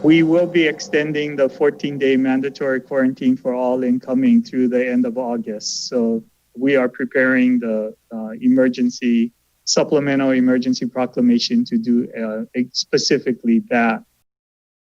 We will be extending the 14-day mandatory quarantine for all incoming through the end of August. So we are preparing the supplemental emergency proclamation to do specifically that.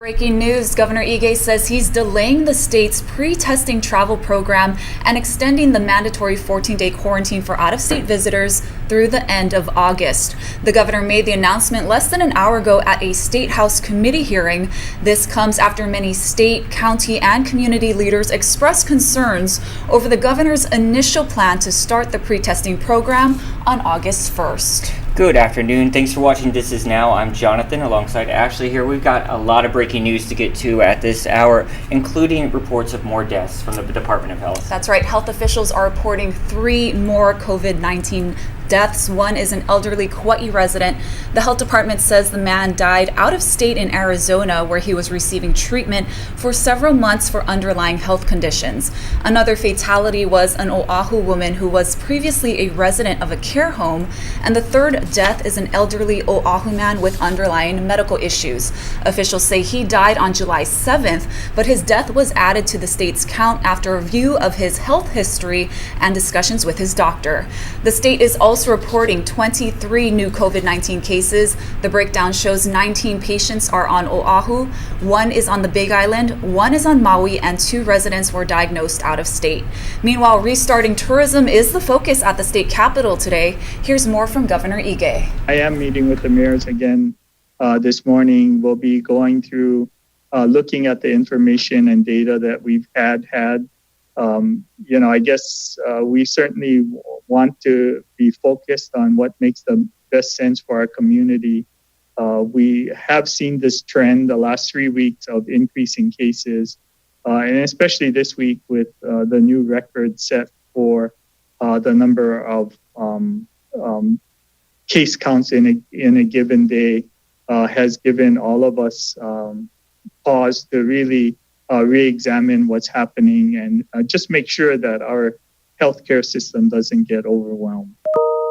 Breaking news, Governor Ige says he's delaying the state's pre-testing travel program and extending the mandatory 14-day quarantine for out-of-state visitors through the end of August. The governor made the announcement less than an hour ago at a State House committee hearing. This comes after many state, county, and community leaders expressed concerns over the governor's initial plan to start the pre-testing program on August 1st. Good afternoon. Thanks for watching This Is Now. I'm Jonathan alongside Ashley here. We've got a lot of breaking news to get to at this hour, including reports of more deaths from the Department of Health. That's right. Health officials are reporting 3 more COVID-19 deaths. One is an elderly Kauai resident. The health department says the man died out of state in Arizona, where he was receiving treatment for several months for underlying health conditions. Another fatality was an Oahu woman who was previously a resident of a care home. And the third death is an elderly Oahu man with underlying medical issues. Officials say he died on July 7th, but his death was added to the state's count after a review of his health history and discussions with his doctor. The state is also reporting 23 new COVID-19 cases. The breakdown shows 19 patients are on Oahu, 1 is on the Big Island, 1 is on Maui, and 2 residents were diagnosed out of state. Meanwhile, restarting tourism is the focus at the state capitol today. Here's more from Governor Ige. I am meeting with the mayors again this morning. We'll be going through looking at the information and data that we've had. I guess we certainly want to be focused on what makes the best sense for our community. We have seen this trend the last 3 weeks of increasing cases, and especially this week with the new record set for the number of case counts in a given day has given all of us pause to really re-examine what's happening and just make sure that our healthcare system doesn't get overwhelmed.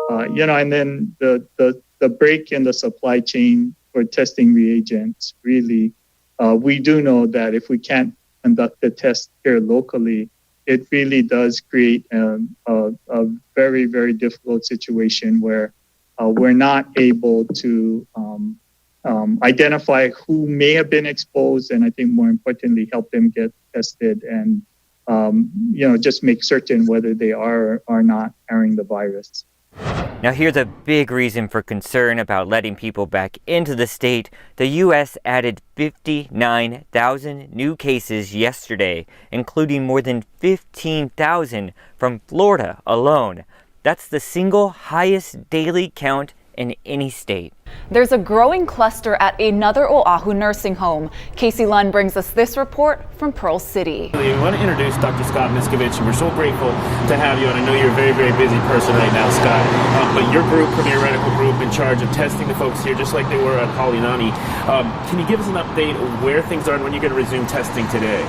And then the break in the supply chain for testing reagents, really, we do know that if we can't conduct the test here locally, it really does create a very, very difficult situation where we're not able to identify who may have been exposed, and I think more importantly, help them get tested and, just make certain whether they are or not carrying the virus. Now here's a big reason for concern about letting people back into the state. The U.S. added 59,000 new cases yesterday, including more than 15,000 from Florida alone. That's the single highest daily count in any state. There's a growing cluster at another Oahu nursing home. Casey Lunn brings us this report from Pearl City. We want to introduce Dr. Scott Miskovich, and we're so grateful to have you. And I know you're a very, very busy person right now, Scott. But your group, Premier Medical Group, in charge of testing the folks here, just like they were at Hawaii. Can you give us an update of where things are and when you're going to resume testing today?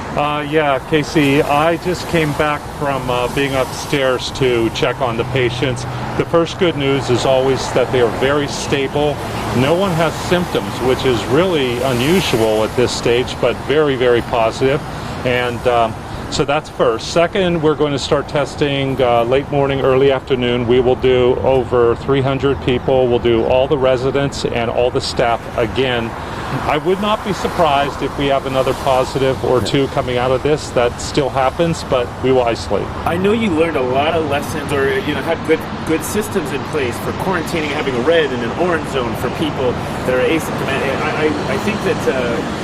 Yeah, Casey, I just came back from being upstairs to check on the patients. The first good news is always that they are very stable. No one has symptoms, which is really unusual at this stage, but very, very positive. And so that's first. Second, we're going to start testing late morning, early afternoon. We will do over 300 people. We'll do all the residents and all the staff again. I would not be surprised if we have another positive or two coming out of this. That still happens, but we will isolate. I know you learned a lot of lessons, or had good systems in place for quarantining, having a red and an orange zone for people that are asymptomatic. I think that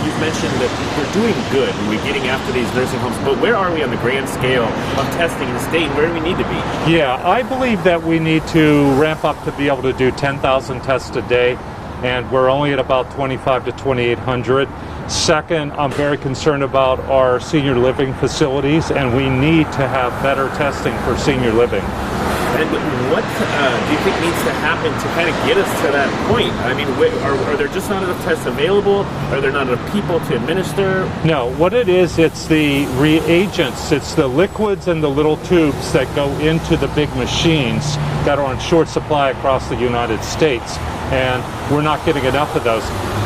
you've mentioned that we're doing good and we're getting after these nursing homes, but where are we on the grand scale of testing in the state, and where do we need to be? Yeah, I believe that we need to ramp up to be able to do 10,000 tests a day. And we're only at about 2,500 to 2,800. Second, I'm very concerned about our senior living facilities, and we need to have better testing for senior living. And what do you think needs to happen to kind of get us to that point? I mean, are there just not enough tests available? Are there not enough people to administer? No, what it is, it's the reagents. It's the liquids and the little tubes that go into the big machines. that are on short supply across the United States, and we're not getting enough of those.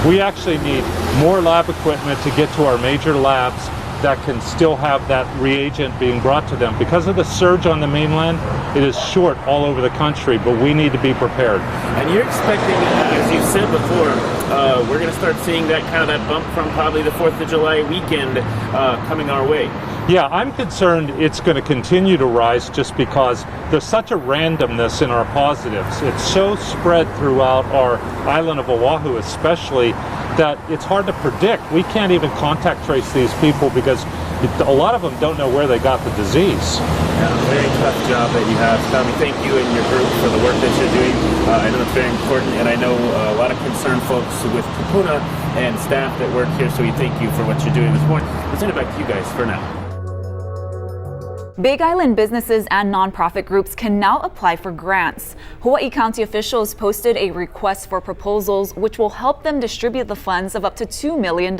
We actually need more lab equipment to get to our major labs that can still have that reagent being brought to them. Because of the surge on the mainland, it is short all over the country, but we need to be prepared. And you're expecting, as you said before, we're going to start seeing that kind of that bump from probably the 4th of July weekend coming our way. Yeah, I'm concerned it's going to continue to rise just because there's such a randomness in our positives. It's so spread throughout our island of Oahu especially that it's hard to predict. We can't even contact trace these people because a lot of them don't know where they got the disease. Yeah, very tough job that you have. Tommy, thank you and your group for the work that you're doing. I know it's very important, and I know a lot of concerned folks with Kupuna and staff that work here, so we thank you for what you're doing this morning. I'll send it back to you guys for now. Big Island businesses and nonprofit groups can now apply for grants. Hawaii County officials posted a request for proposals which will help them distribute the funds of up to $2 million.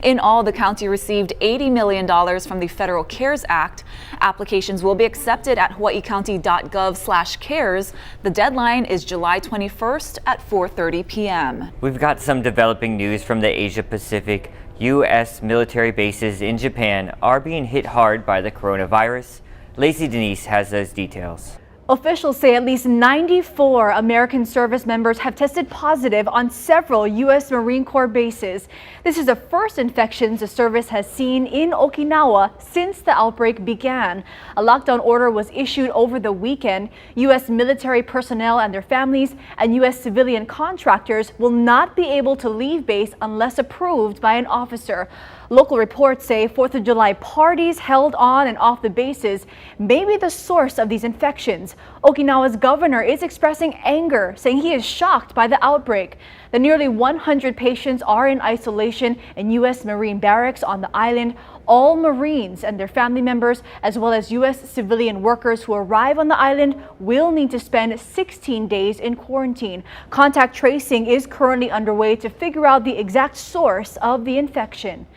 In all, the county received $80 million from the Federal CARES Act. Applications will be accepted at hawaiicounty.gov/cares. The deadline is July 21st at 4:30 p.m. We've got some developing news from the Asia Pacific. U.S. military bases in Japan are being hit hard by the coronavirus. Lacey Denise has those details. Officials say at least 94 American service members have tested positive on several U.S. Marine Corps bases. This is the first infections the service has seen in Okinawa since the outbreak began. A lockdown order was issued over the weekend. U.S. military personnel and their families and U.S. civilian contractors will not be able to leave base unless approved by an officer. Local reports say 4th of July parties held on and off the bases may be the source of these infections. Okinawa's governor is expressing anger, saying he is shocked by the outbreak. The nearly 100 patients are in isolation in U.S. Marine barracks on the island. All Marines and their family members, as well as U.S. civilian workers who arrive on the island, will need to spend 16 days in quarantine. Contact tracing is currently underway to figure out the exact source of the infection.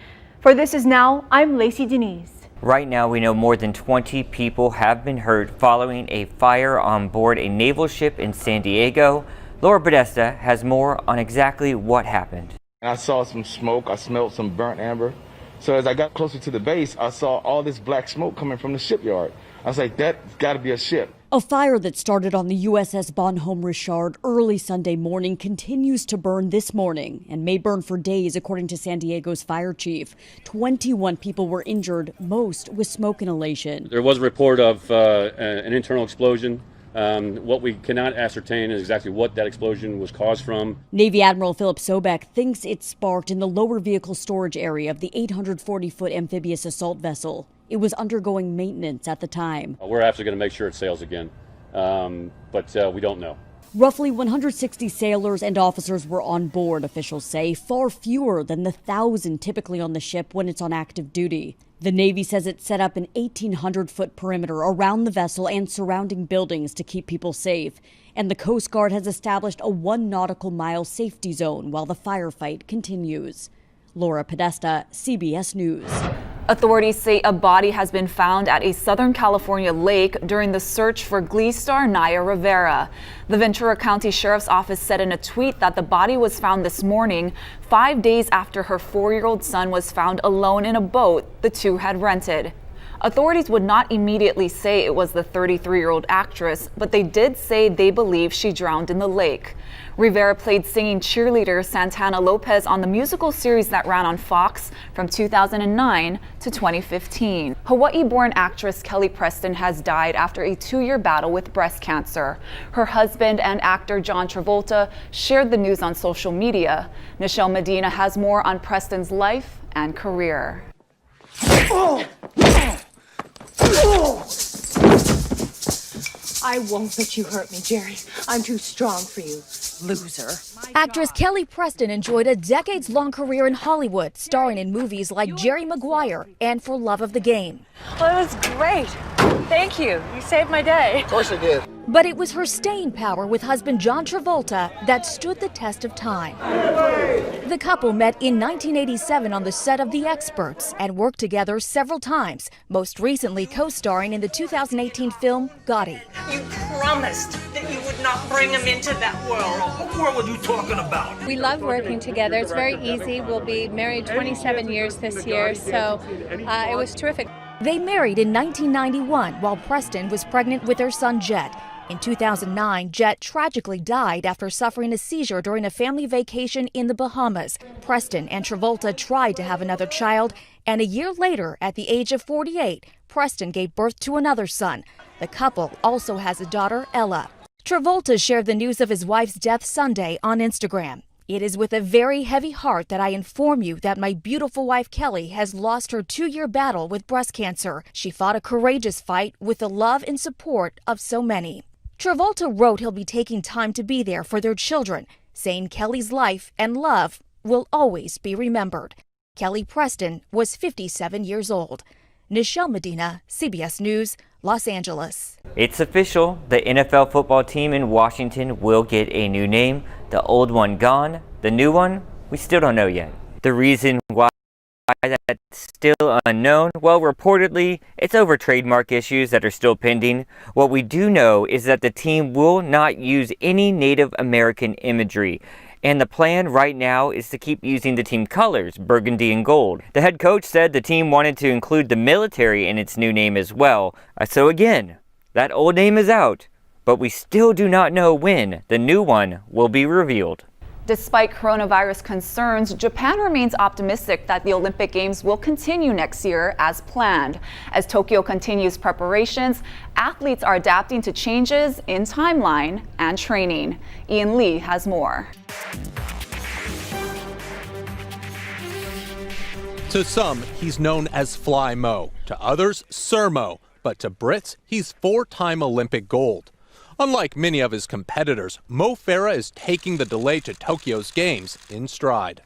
For This Is Now, I'm Lacey Denise. Right now, we know more than 20 people have been hurt following a fire on board a naval ship in San Diego. Laura Podesta has more on exactly what happened. I saw some smoke. I smelled some burnt amber. So as I got closer to the base, I saw all this black smoke coming from the shipyard. I was like, that's got to be a ship. A fire that started on the USS Bonhomme Richard early Sunday morning continues to burn this morning and may burn for days, according to San Diego's fire chief. 21 people were injured, most with smoke inhalation. There was a report of an internal explosion. What we cannot ascertain is exactly what that explosion was caused from. Navy Admiral Philip Sobek thinks it sparked in the lower vehicle storage area of the 840-foot amphibious assault vessel. It was undergoing maintenance at the time. We're actually going to make sure it sails again, but we don't know. Roughly 160 sailors and officers were on board, officials say, far fewer than the 1,000 typically on the ship when it's on active duty. The Navy says it set up an 1,800-foot perimeter around the vessel and surrounding buildings to keep people safe. And the Coast Guard has established a 1 nautical mile safety zone while the firefight continues. Laura Podesta, CBS News. Authorities say a body has been found at a Southern California lake during the search for Glee star Naya Rivera. The Ventura County Sheriff's Office said in a tweet that the body was found this morning, 5 days after her 4-year-old son was found alone in a boat the two had rented. Authorities would not immediately say it was the 33-year-old actress, but they did say they believe she drowned in the lake. Rivera played singing cheerleader Santana Lopez on the musical series that ran on Fox from 2009 to 2015. Hawaii-born actress Kelly Preston has died after a 2-year battle with breast cancer. Her husband and actor John Travolta shared the news on social media. Nichelle Medina has more on Preston's life and career. I won't let you hurt me, Jerry. I'm too strong for you, loser. Actress Kelly Preston enjoyed a decades-long career in Hollywood, starring in movies like Jerry Maguire and For Love of the Game. Well, it was great. Thank you. You saved my day. Of course I did. But it was her staying power with husband John Travolta that stood the test of time. The couple met in 1987 on the set of The Experts and worked together several times, most recently co-starring in the 2018 film Gotti. You promised that you would not bring him into that world. What world are you talking about? We love working together. It's very easy. We'll be married 27 years this year, so it was terrific. They married in 1991 while Preston was pregnant with their son Jet. In 2009, Jet tragically died after suffering a seizure during a family vacation in the Bahamas. Preston and Travolta tried to have another child, and a year later, at the age of 48, Preston gave birth to another son. The couple also has a daughter, Ella. Travolta shared the news of his wife's death Sunday on Instagram. It is with a very heavy heart that I inform you that my beautiful wife Kelly has lost her 2-year battle with breast cancer. She fought a courageous fight with the love and support of so many. Travolta wrote he'll be taking time to be there for their children, saying Kelly's life and love will always be remembered. Kelly Preston was 57 years old. Nichelle Medina, CBS News, Los Angeles. It's official. The NFL football team in Washington will get a new name. The old one gone. The new one, we still don't know yet. The reason why that's still unknown, well, reportedly, it's over trademark issues that are still pending. What we do know is that the team will not use any Native American imagery. And the plan right now is to keep using the team colors, burgundy and gold. The head coach said the team wanted to include the military in its new name as well. So again, that old name is out, but we still do not know when the new one will be revealed. Despite coronavirus concerns, Japan remains optimistic that the Olympic Games will continue next year as planned. As Tokyo continues preparations, athletes are adapting to changes in timeline and training. Ian Lee has more. To some, he's known as Fly Mo. To others, Sir Mo. But to Brits, he's 4-time Olympic gold. Unlike many of his competitors, Mo Farah is taking the delay to Tokyo's Games in stride.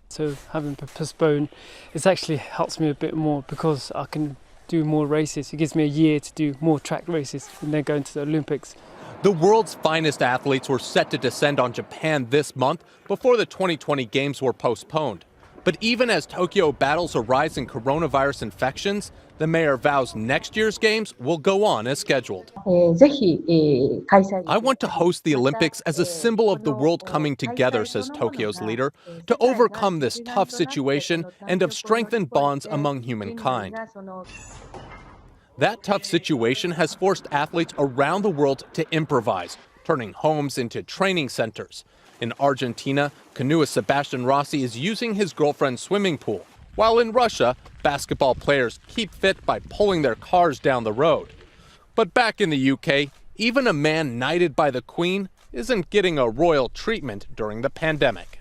So having postponed, it actually helps me a bit more because I can do more races. It gives me a year to do more track races and then go into the Olympics. The world's finest athletes were set to descend on Japan this month before the 2020 Games were postponed. But even as Tokyo battles a rise in coronavirus infections, the mayor vows next year's Games will go on as scheduled. I want to host the Olympics as a symbol of the world coming together, says Tokyo's leader, to overcome this tough situation and of strengthened bonds among humankind. That tough situation has forced athletes around the world to improvise, turning homes into training centers. In Argentina, canoeist Sebastian Rossi is using his girlfriend's swimming pool, while in Russia, basketball players keep fit by pulling their cars down the road. But back in the UK, even a man knighted by the Queen isn't getting a royal treatment during the pandemic.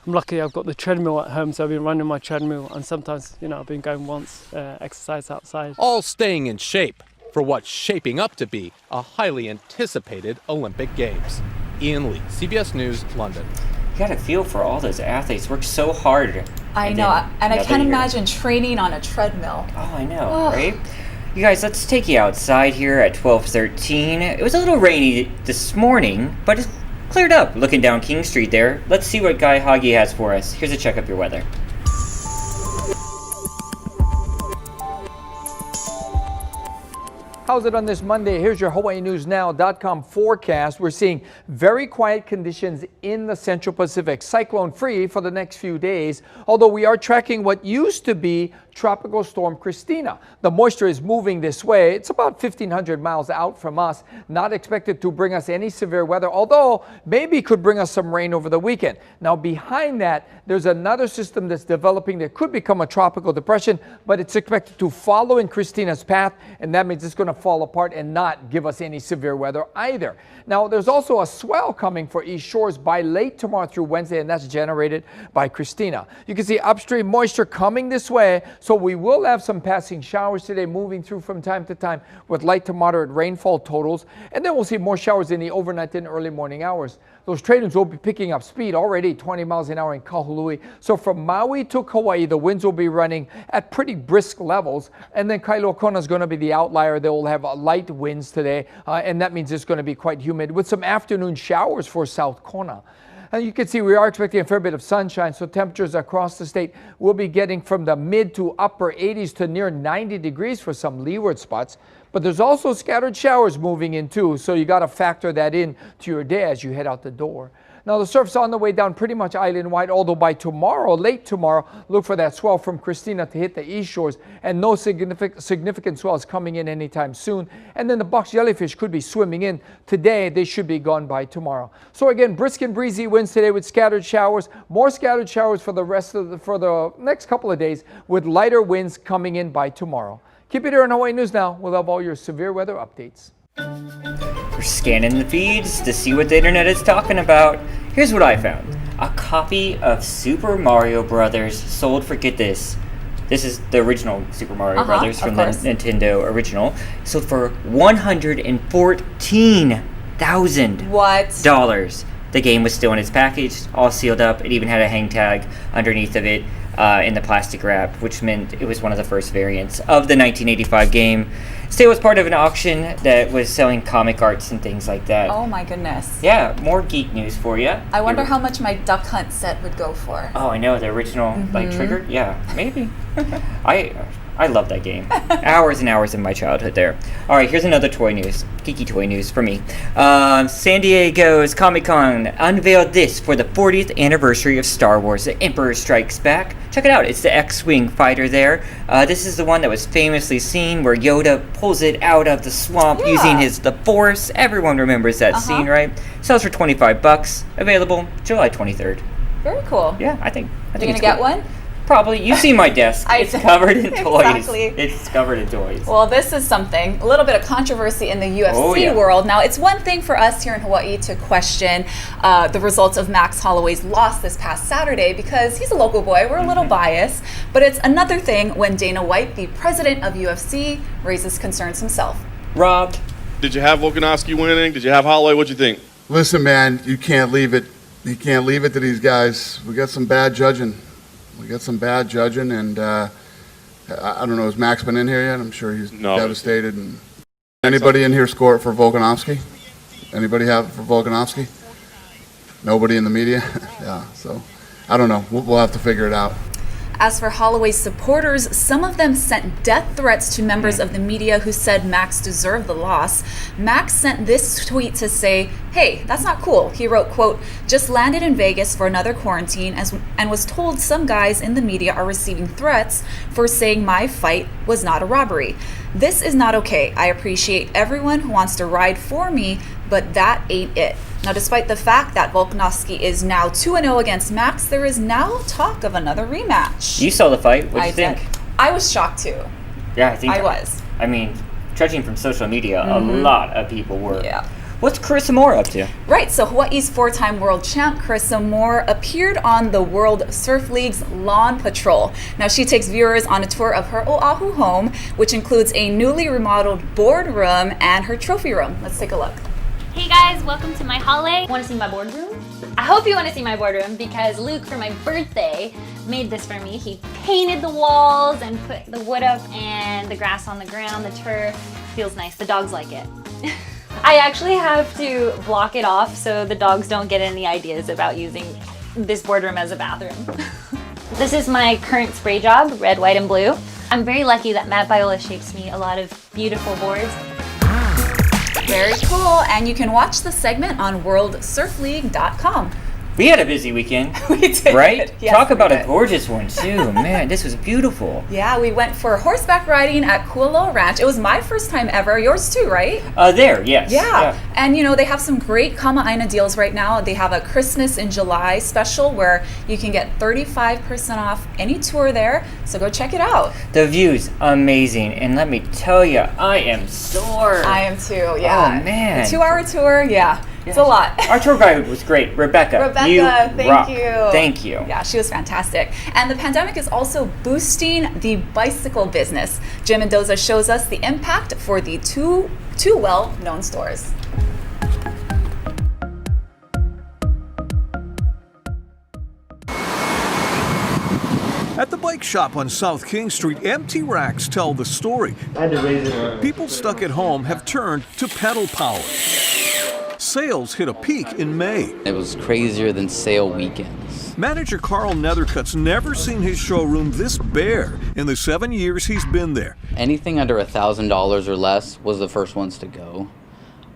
I'm lucky I've got the treadmill at home, so I've been running my treadmill, and sometimes, I've been going once, exercise outside. All staying in shape for what's shaping up to be a highly anticipated Olympic Games. Ian Lee, CBS News, London. You got to feel for all those athletes. Work so hard. I know, and I can't imagine training on a treadmill. Oh, I know, right? You guys, let's take you outside here at 12:13. It was a little rainy this morning, but it's cleared up. Looking down King Street there. Let's see what Guy Hoggy has for us. Here's a check of your weather. How's it on this Monday? Here's your HawaiiNewsNow.com forecast. We're seeing very quiet conditions in the Central Pacific, cyclone-free for the next few days, although we are tracking what used to be Tropical Storm Christina. The moisture is moving this way. It's about 1,500 miles out from us. Not expected to bring us any severe weather, although maybe could bring us some rain over the weekend. Now behind that, there's another system that's developing that could become a tropical depression, but it's expected to follow in Christina's path, and that means it's going to fall apart and not give us any severe weather either. Now there's also a swell coming for east shores by late tomorrow through Wednesday, and that's generated by Christina. You can see upstream moisture coming this way, so we will have some passing showers today moving through from time to time with light to moderate rainfall totals, and then we'll see more showers in the overnight and early morning hours. Those trade winds will be picking up speed already 20 miles an hour in Kahului. So from Maui to Kauai, the winds will be running at pretty brisk levels. And then Kailua Kona is going to be the outlier. They will have light winds today. And that means it's going to be quite humid with some afternoon showers for South Kona. And you can see we are expecting a fair bit of sunshine, so temperatures across the state will be getting from the mid to upper 80s to near 90 degrees for some leeward spots. But there's also scattered showers moving in too, so you got to factor that in to your day as you head out the door. Now the surf's on the way down pretty much island-wide, although by tomorrow, late tomorrow, look for that swell from Christina to hit the east shores, and no significant swells coming in anytime soon. And then the box jellyfish could be swimming in today. They should be gone by tomorrow. So again, brisk and breezy winds today with scattered showers. More scattered showers for the next couple of days, with lighter winds coming in by tomorrow. Keep it here on Hawaii News Now. We'll have all your severe weather updates. We're scanning the feeds to see what the internet is talking about. Here's what I found. A copy of Super Mario Brothers sold for, get this. This is the original Super Mario Brothers from the Nintendo original. Sold for $114,000. What? The game was still in its package, all sealed up. It even had a hang tag underneath of it in the plastic wrap, which meant it was one of the first variants of the 1985 game. Still was part of an auction that was selling comic arts and things like that. Oh my goodness. Yeah, more geek news for you. I wonder how much my Duck Hunt set would go for. Oh, I know, the original, like, Trigger? Yeah, maybe. I love that game. Hours and hours of my childhood there. All right, here's another toy news. Geeky toy news for me. San Diego's Comic-Con unveiled this for the 40th anniversary of Star Wars: The Emperor Strikes Back. Check it out. It's the X-Wing fighter there. This is the one that was famously seen where Yoda pulls it out of the swamp using the Force. Everyone remembers that scene, right? Sells for $25. Available July 23rd. Very cool. Yeah, I think You're going to get one? Probably. You've seen my desk. It's covered in toys. Exactly. It's covered in toys. Well, this is something, a little bit of controversy in the UFC world. Now, it's one thing for us here in Hawaii to question the results of Max Holloway's loss this past Saturday because he's a local boy. We're a little biased. But it's another thing when Dana White, the president of UFC, raises concerns himself. Rob. Did you have Volkanovski winning? Did you have Holloway? What'd you think? Listen, man, you can't leave it. You can't leave it to these guys. We got some bad judging. And I don't know, has Max been in here yet? I'm sure he's devastated. And anybody in here score for Volkanovski? Anybody have for Volkanovski? Nobody in the media? Yeah, so I don't know. We'll have to figure it out. As for Holloway's supporters, some of them sent death threats to members of the media who said Max deserved the loss. Max sent this tweet to say, "Hey, that's not cool." He wrote, quote, "Just landed in Vegas for another quarantine and was told some guys in the media are receiving threats for saying my fight was not a robbery. This is not okay. I appreciate everyone who wants to ride for me, but that ain't it." Now, despite the fact that Volkanovski is now 2-0 against Max, there is now talk of another rematch. You saw the fight. What do you think? I was shocked too. Yeah, I think I was. I mean, judging from social media, a lot of people were. Yeah. What's Carissa Moore up to? Right, so Hawaii's four-time world champ Carissa Moore appeared on the World Surf League's Lawn Patrol. Now she takes viewers on a tour of her Oahu home, which includes a newly remodeled boardroom and her trophy room. Let's take a look. Hey guys, welcome to my hallway. Want to see my boardroom? I hope you want to see my boardroom because Luke, for my birthday, made this for me. He painted the walls and put the wood up and the grass on the ground, the turf. Feels nice. The dogs like it. I actually have to block it off so the dogs don't get any ideas about using this boardroom as a bathroom. This is my current spray job, red, white, and blue. I'm very lucky that Matt Viola shapes me a lot of beautiful boards. Very cool, and you can watch the segment on worldsurfleague.com. We had a busy weekend. We did. Right? Yes, Talk about a gorgeous one, too. Man, this was beautiful. Yeah, we went for horseback riding at Kualoa Ranch. It was my first time ever. Yours too, right? There, yes. Yeah. And, you know, they have some great Kama'aina deals right now. They have a Christmas in July special where you can get 35% off any tour there. So go check it out. The view's amazing. And let me tell you, I am sore. I am too, yeah. Oh, man. The 2-hour tour, yeah. It's a lot. Our tour guide was great. Rebecca, you thank rock. you. Thank you. Yeah, she was fantastic. And the pandemic is also boosting the bicycle business. Jim Mendoza shows us the impact for the two well-known stores. At the bike shop on South King Street, empty racks tell the story. People stuck at home have turned to pedal power. Sales hit a peak in May. It was crazier than sale weekends. Manager Carl Nethercutt's never seen his showroom this bare in the 7 years he's been there. Anything under $1,000 or less was the first ones to go.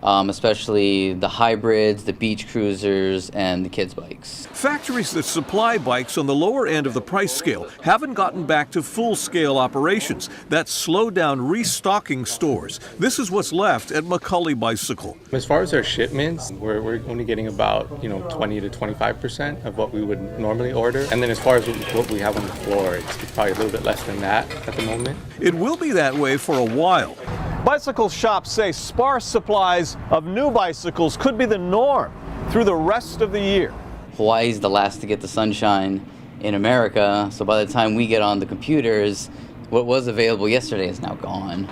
Especially the hybrids, the beach cruisers, and the kids' bikes. Factories that supply bikes on the lower end of the price scale haven't gotten back to full-scale operations. That's slowed down restocking stores. This is what's left at McCully Bicycle. As far as our shipments, we're only getting about 20 to 25% of what we would normally order. And then as far as what we have on the floor, it's probably a little bit less than that at the moment. It will be that way for a while. Bicycle shops say sparse supplies of new bicycles could be the norm through the rest of the year. Hawaii's the last to get the sunshine in America, so by the time we get on the computers, what was available yesterday is now gone.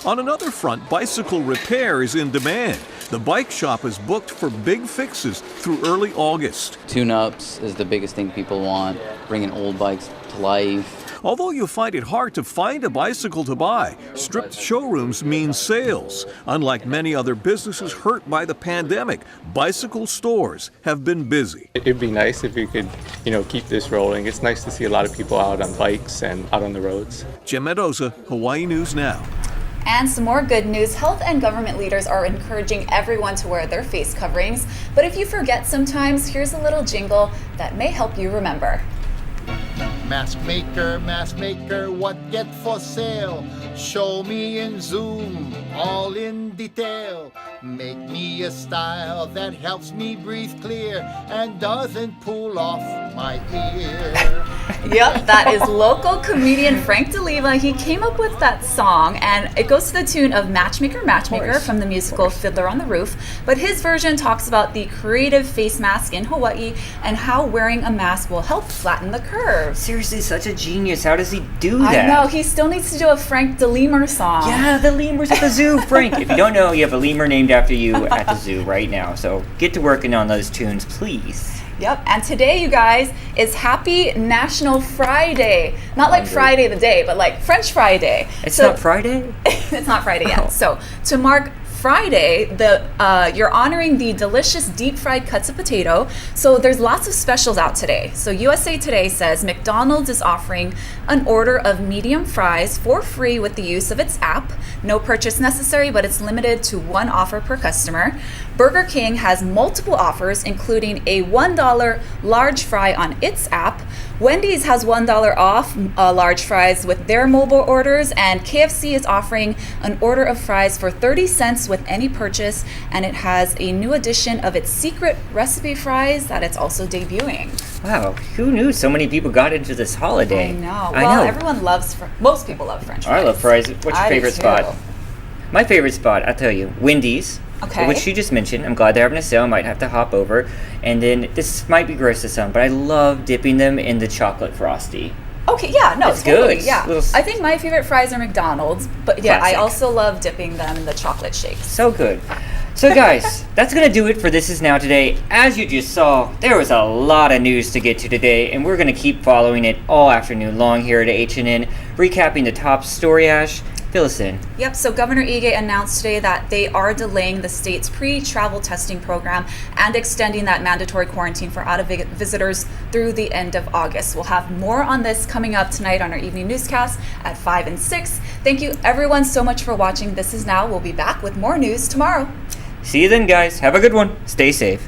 On another front, bicycle repair is in demand. The bike shop is booked for big fixes through early August. Tune-ups is the biggest thing people want, bringing old bikes to life. Although you'll find it hard to find a bicycle to buy, stripped showrooms mean sales. Unlike many other businesses hurt by the pandemic, bicycle stores have been busy. It'd be nice if we could, keep this rolling. It's nice to see a lot of people out on bikes and out on the roads. Jim Mendoza, Hawaii News Now. And some more good news. Health and government leaders are encouraging everyone to wear their face coverings. But if you forget sometimes, here's a little jingle that may help you remember. Mask maker, what get for sale? Show me in Zoom, all in detail. Make me a style that helps me breathe clear and doesn't pull off my ear. Yep, that is local comedian Frank DeLiva. He came up with that song, and it goes to the tune of Matchmaker, Matchmaker from the musical Fiddler on the Roof. But his version talks about the creative face mask in Hawaii and how wearing a mask will help flatten the curves. Seriously, such a genius. How does he do that? I know, he still needs to do a Frank DeLimer song. Yeah, the lemurs at the zoo, Frank. If you don't know, you have a lemur named after you at the zoo right now. So get to working on those tunes, please. Yep, and today, you guys, is Happy National Fry Day. Not like Friday the day, but like French Fry Day. It's not Friday? It's not Friday yet. So to mark Friday, you're honoring the delicious deep-fried cuts of potato. So there's lots of specials out today. So USA Today says McDonald's is offering an order of medium fries for free with the use of its app. No purchase necessary, but it's limited to one offer per customer. Burger King has multiple offers, including a $1 large fry on its app. Wendy's has $1 off large fries with their mobile orders, and KFC is offering an order of fries for 30 cents with any purchase, and it has a new edition of its secret recipe fries that it's also debuting. Wow, who knew so many people got into this holiday? I know. Well, everyone loves, most people love French fries. I love fries. What's your favorite spot? My favorite spot, I'll tell you, Wendy's. Okay. Which you just mentioned. I'm glad they're having a sale. I might have to hop over. And then, this might be gross to some, but I love dipping them in the chocolate Frosty. Okay, yeah, no, it's totally, good. Yeah. I think my favorite fries are McDonald's, but yeah, Classic. I also love dipping them in the chocolate shakes. So good. So guys, that's going to do it for This Is Now Today. As you just saw, there was a lot of news to get to today, and we're going to keep following it all afternoon long here at HNN, recapping the top story, Ash. Fill us in. Yep, so Governor Ige announced today that they are delaying the state's pre-travel testing program and extending that mandatory quarantine for out-of-visitors through the end of August. We'll have more on this coming up tonight on our evening newscast at 5 and 6. Thank you everyone so much for watching This Is Now. We'll be back with more news tomorrow. See you then, guys. Have a good one. Stay safe.